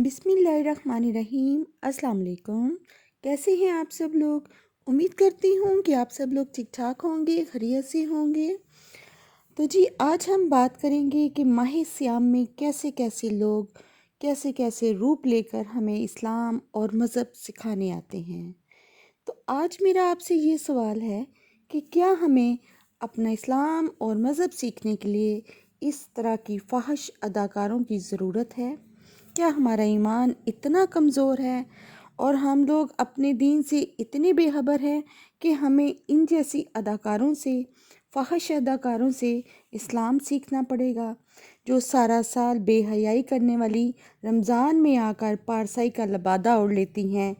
बिस्मिल्लाहिर्रहमानिर्रहीम। अस्सलाम वालेकुम। कैसे हैं आप सब लोग? उम्मीद करती हूँ कि आप सब लोग ठीक ठाक होंगे, खैरियत से होंगे। तो जी आज हम बात करेंगे कि माह सियाम में कैसे कैसे लोग कैसे कैसे रूप लेकर हमें इस्लाम और मज़हब सिखाने आते हैं। तो आज मेरा आपसे ये सवाल है कि क्या हमें अपना इस्लाम और मज़हब सीखने के लिए इस तरह की फ़ाहिश अदाकारों की ज़रूरत है? क्या हमारा ईमान इतना कमज़ोर है और हम लोग अपने दीन से इतने बेखबर हैं कि हमें इन जैसी अदाकारों से, फ़ाहिश अदाकारों से इस्लाम सीखना पड़ेगा, जो सारा साल बेहयाई करने वाली रमज़ान में आकर पारसाई का लबादा ओढ़ लेती हैं।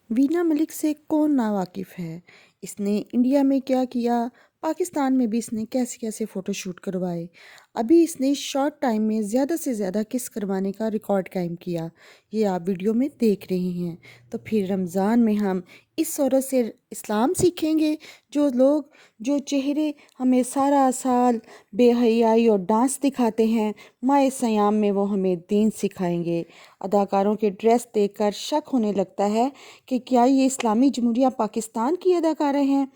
वीना मलिक से कौन नावाकिफ़ है? इसने इंडिया में क्या किया, पाकिस्तान में भी इसने कैसे कैसे फ़ोटो शूट करवाए, अभी इसने शॉर्ट टाइम में ज़्यादा से ज़्यादा किस करवाने का रिकॉर्ड कायम किया, ये आप वीडियो में देख रहे हैं। तो फिर रमज़ान में हम इस औरत से इस्लाम सीखेंगे, जो चेहरे हमें सारा साल बेहयाई और डांस दिखाते हैं, माह सयाम में वो हमें दीन सिखाएंगे। अदाकारों के ड्रेस देखकर शक होने लगता है कि क्या ये इस्लामी जमहूरिया पाकिस्तान की अदाकारा हैं।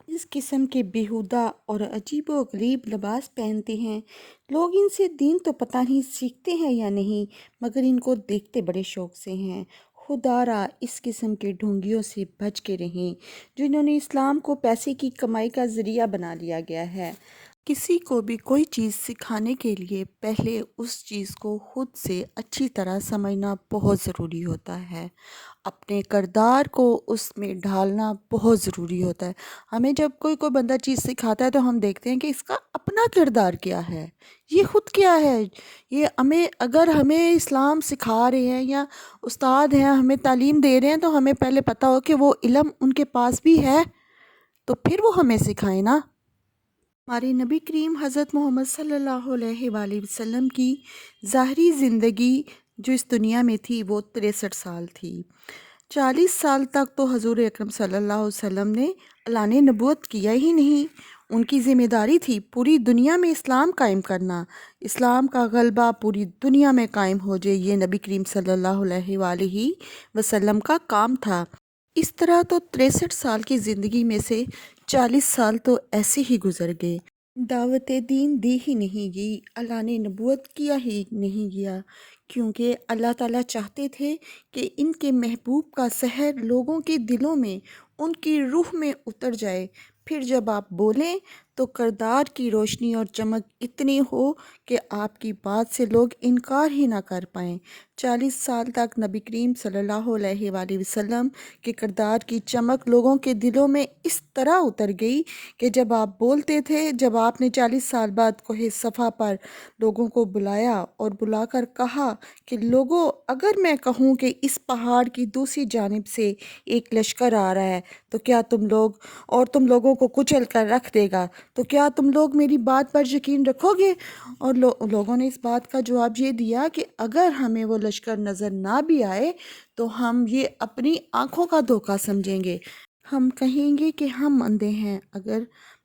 इस किस्म के बेहुदा और अजीब व गरीब लिबास पहनते हैं लोग। इनसे दीन तो पता नहीं सीखते हैं या नहीं, मगर इनको देखते बड़े शौक़ से हैं। खुदारा इस किस्म के ढोंगियों से बच के रहें, जिन्होंने इस्लाम को पैसे की कमाई का ज़रिया बना लिया गया है। किसी को भी कोई चीज़ सिखाने के लिए पहले उस चीज़ को खुद से अच्छी तरह समझना बहुत ज़रूरी होता है। अपने किरदार को उसमें ढालना बहुत ज़रूरी होता है। हमें जब कोई बंदा चीज़ सिखाता है तो हम देखते हैं कि इसका अपना किरदार क्या है, ये खुद क्या है। ये अगर हमें इस्लाम सिखा रहे हैं या उस्ताद हैं, हमें तालीम दे रहे हैं, तो हमें पहले पता हो कि वो इल्म उनके पास भी है, तो फिर वो हमें सिखाए ना। हमारे नबी करीम हज़रत मोहम्मद सल्लल्लाहु अलैहि वसल्लम की ज़ाहरी ज़िंदगी जो इस दुनिया में थी वो 63 साल थी। 40 साल तक तो हजूर अकरम सल्लल्लाहु अलैहि वसल्लम ने ऐलान नबूवत किया ही नहीं। उनकी ज़िम्मेदारी थी पूरी दुनिया में इस्लाम कायम करना, इस्लाम का गलबा पूरी दुनिया में कायम हो जाए, ये नबी करीम सल्लल्लाहु अलैहि वसल्लम का काम था। इस तरह तो 63 साल की ज़िंदगी में से 40 साल तो ऐसे ही गुजर गए। दावत दीन दी ही नहीं गई, ऐलान नबूवत किया ही नहीं गया, क्योंकि अल्लाह ताला चाहते थे कि इनके महबूब का सहर लोगों के दिलों में, उनकी रूह में उतर जाए। फिर जब आप बोलें तो किरदार की रोशनी और चमक इतनी हो कि आपकी बात से लोग इनकार ही ना कर पाएँ। 40 साल तक नबी करीम सल्लल्लाहु अलैहि वसल्लम के किरदार की चमक लोगों के दिलों में इस तरह उतर गई कि जब आप बोलते थे, जब आपने 40 साल बाद कोहे सफ़ा पर लोगों को बुलाया और बुलाकर कहा कि लोगों, अगर मैं कहूँ कि इस पहाड़ की दूसरी जानिब से एक लश्कर आ रहा है, तो क्या तुम लोगों को कुचल कर रख देगा, तो क्या तुम लोग मेरी बात पर यकीन रखोगे? और लोगों ने इस बात का जवाब ये दिया कि अगर हमें वो लश्कर नज़र ना भी आए तो हम ये अपनी आँखों का धोखा समझेंगे। हम कहेंगे कि हम अंधे हैं,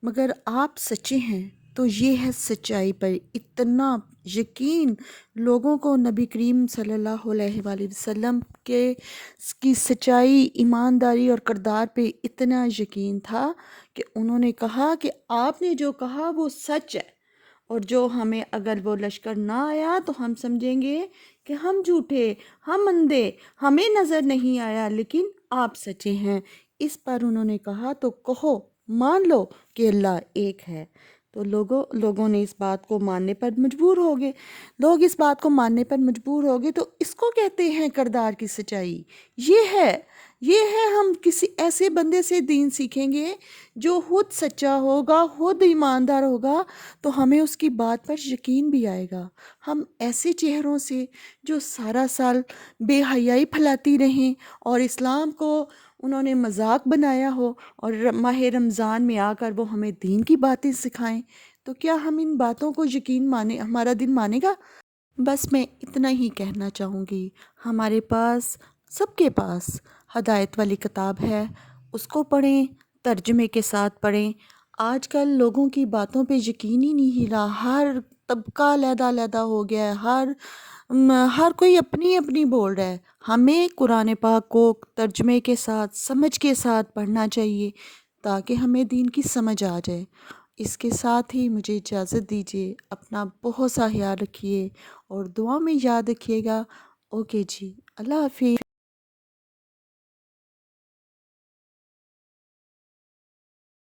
मगर आप सच्चे हैं। तो ये है सच्चाई पर इतना यकीन लोगों को नबी करीम सल्लल्लाहु अलैहि वसल्लम की सच्चाई, ईमानदारी और किरदार पे इतना यकीन था कि उन्होंने कहा कि आपने जो कहा वो सच है, और जो हमें अगर वो लश्कर ना आया तो हम समझेंगे कि हम झूठे, हम अंधे, हमें नज़र नहीं आया, लेकिन आप सच्चे हैं। इस पर उन्होंने कहा तो कहो, मान लो कि अल्लाह एक है। तो लोगों ने इस बात को मानने पर मजबूर हो गए। लोग इस बात को मानने पर मजबूर हो गए, तो इसको कहते हैं किरदार की सच्चाई। ये है हम किसी ऐसे बंदे से दीन सीखेंगे जो खुद सच्चा होगा, खुद ईमानदार होगा, तो हमें उसकी बात पर यकीन भी आएगा। हम ऐसे चेहरों से जो सारा साल बेहयाई फैलाती रहें और इस्लाम को उन्होंने मजाक बनाया हो, और माह रमज़ान में आकर वो हमें दीन की बातें सिखाएं, तो क्या हम इन बातों को यकीन माने, हमारा दिल मानेगा? बस मैं इतना ही कहना चाहूँगी। हमारे पास, सबके पास हदायत वाली किताब है, उसको पढ़ें, तर्जुमे के साथ पढ़ें। आजकल लोगों की बातों पे यकीन ही नहीं रहा, हर तबका अलहदा-अलहदा हो गया है, हर ہر کوئی اپنی اپنی بول رہا ہے. ہمیں قرآن پاک کو ترجمے کے ساتھ سمجھ کے ساتھ پڑھنا چاہیے تاکہ ہمیں دین کی سمجھ آ جائے. اس کے ساتھ ہی مجھے اجازت دیجیے. اپنا بہت سا خیال رکھیے اور دعا میں یاد رکھیے گا. اوکے جی، اللہ حافظ.